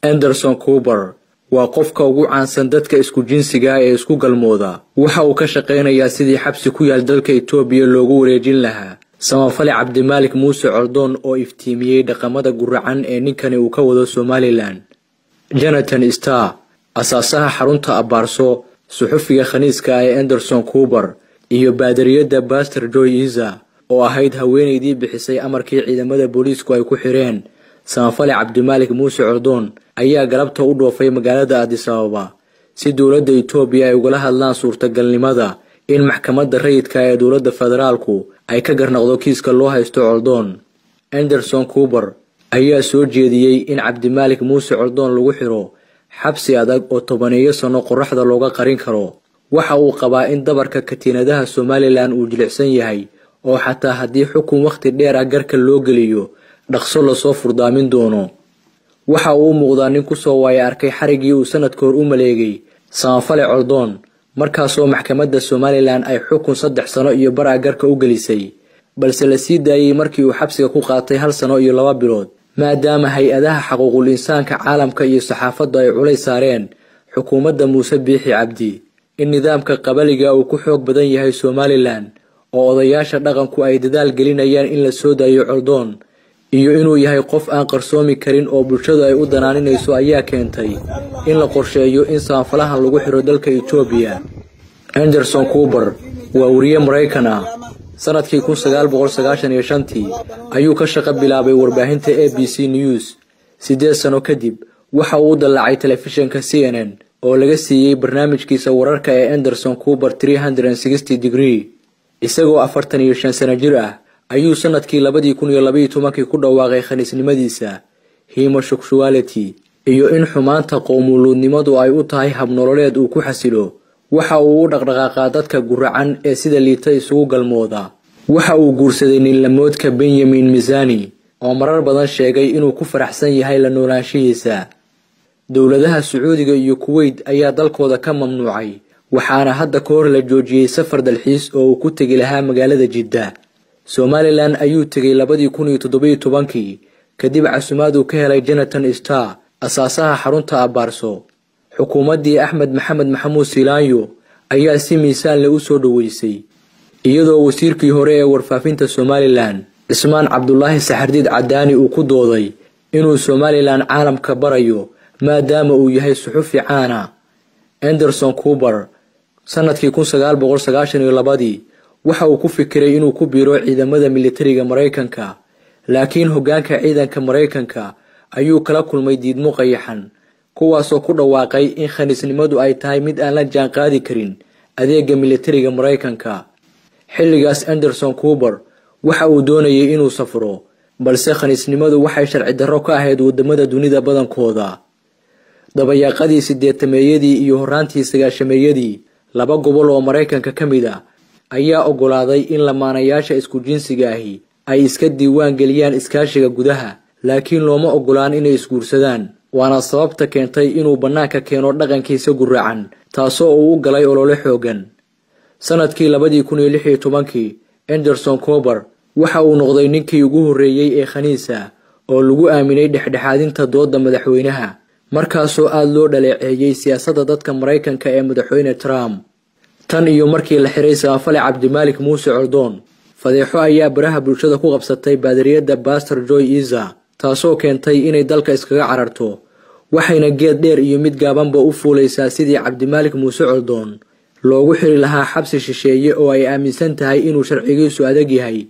Anderson Cooper waa qofka ugu caansan dadka isku jinsiga ee isku galmooda. Waxa uu ka shaqeynayaa sidii xabsi ku yaal dalka Itoobiya loogu wareejin lahaa. Samafale Cabdimaalik Muuse Coldoon oo iftiimiyay dhaqamada guracan ee ninkani uu ka wado Somaliland. Jonathan Starr, asaasaha xarunta Abaarso, suxufiga khaniiska ee Anderson Cooper, iyo baadariyada Pastor Joy Iza oo ahayd haweeneydii bixisay amarkii ciidamada booliisku ay ku xireen Samafale Cabdimaalik Muuse Coldoon ayaa galabta u dhoofay magaalada Addis Ababa si dowladda Itoobiya ay ugala hadlaan suurtagalnimada in maxkamadda rayidka ee dowladda federaalku ay ka garnaqdo kiiska loo haysto Coldoon. Anderson Cooper ayaa soo jeediyay in Cabdimaalik Muuse Coldoon lagu xiro xabsi adag oo 12 sano qorraxda looga qarin karo. Waxa uu qabaa in dabarka katiinadaha Somaliland uu jilicsan yahay oo xataa haddii xukun waqti dheer ah garka loo geliyo dhaqso la soo furdaamin doono. Waxa uu muuqdaa nin ku soo waayay arkay xarigii uu sanadka hor u maleegay Samafale Coldoon markaasoo maxkamadda Somaliland ay xukun 3 sano iyo bar garka u gelisay, balse la sii daayay markii uu xabsiga ku qaatay 1 sano iyo 2 bilood maadaama hay'adaha xuquuqul insaanka caalamka iyo saxaafaddu ay culays saareen xukuumadda Muuse Biixi Cabdi in nidaamka qabaliga uu ku xoog badan yahay Somaliland oo odayaasha dhaqanku ay dadaal gelinayaan in la soo daayo Coldoon iyo inuu yahay qof aan qarsoomi karin oo bulshadu ay u danaaninayso ayaa keentay in la qorsheeyo in samafalaha lagu xiro dalka Itoobiya. Anderson Cooper waa wariye Mareykan ah. Sanadkii 1995 ayuu ka shaqo bilaabay warbaahinta ABC News. 8 sano kadib waxa uu dallacay telefishinka CNN oo laga siiyay barnaamijkiisa wararka ee Anderson Cooper 360 degree. Isagoo 45 sano jir ah ayuu sanadkii 2012 ku dhawaaqay khaniisnimadiisa, homosexuality, iyo in xumaanta qowmuluudnimadu ay u tahay hab nololeed uu ku xasilo. Waxa uu u dhaqdhaqaaqaa dadka guracan ee sida liita isugu galmooda. Waxa uu guursaday nin lamoodka Benjamin Mizani oo marar badan sheegay inuu ku faraxsan yahay la noolaanshihiisa. Dowladaha Sacuudiga iyo Kuwait ayaa dalkooda ka mamnuucay, waxaana hadda ka hor la joojiyay safar dalxiis oo uu ku tagi lahaa magaalada Jidda. Somaliland ayuu tagay 2017 kadib casumaad uu ka helay Jonathan Starr, asaasaha xarunta Abaarso. Xukuumaddii Axmed Maxamed Maxamuud Silaanyo ayaa si miisaan leh u soo dhaweysay, iyadoo wasiirkii hore ee warfaafinta Somaliland Ismaan Cabdullaahi Saxardiid Cadaani uu ku dooday inuu Somaliland caalamka barayo maadaama uu yahay suxufi caan ah. Anderson Cooper sanadkii 1992 waxa uu ku fikiray inuu ku biiro ciidamada militariga Mareykanka, laakiin hoggaanka ciidanka Mareykanka ayuu kala kulmay diidmo qayaxan kuwaasoo ku dhawaaqay in khaniisnimadu ay tahay mid aan la jaan qaadi karin adeega militariga Mareykanka. Xilligaas Anderson Cooper waxa uu doonayay inuu safro, balse khaniisnimadu waxay sharci darro ka ahayd wadamada dunida badankooda. Dabayaaqadii 80meeyadii iyo horaantii 90meeyadii 2 gobol oo Mareykanka ka mid ah ayaa ogolaaday in lamaanayaasha isku jinsiga ahi ay iska diiwaan geliyaan iskaashiga gudaha, laakiin looma ogolaan inay isguursadaan. Waana sababta keentay inuu banaanka keeno dhaqankiisa guracan, taasoo uu u galay olole xoogan. Sanadkii 2016 Anderson Cooper waxa uu noqday ninkii ugu horeeyay ee khaniisa oo lagu aaminay dhexdhexaadinta doodda madaxweynaha, markaasoo aad loo dhaleeceeyay siyaasadda dadka Mareykanka ee madaxweyne Trump. Tan iyo markii la xiray Samafale Cabdimaalik Muuse Coldoon, fadeexo ayaa baraha bulshada ku qabsatay baadariyada Pastor Joy Iza, taasoo keentay inay dalka iskaga cararto. Waxayna geed dheer iyo mid gaabanba u fuulaysaa sidii Cabdimaalik Muuse Coldoon loogu xiri lahaa xabsi shisheeye oo ay aaminsan tahay inuu sharcigiisu adag yahay.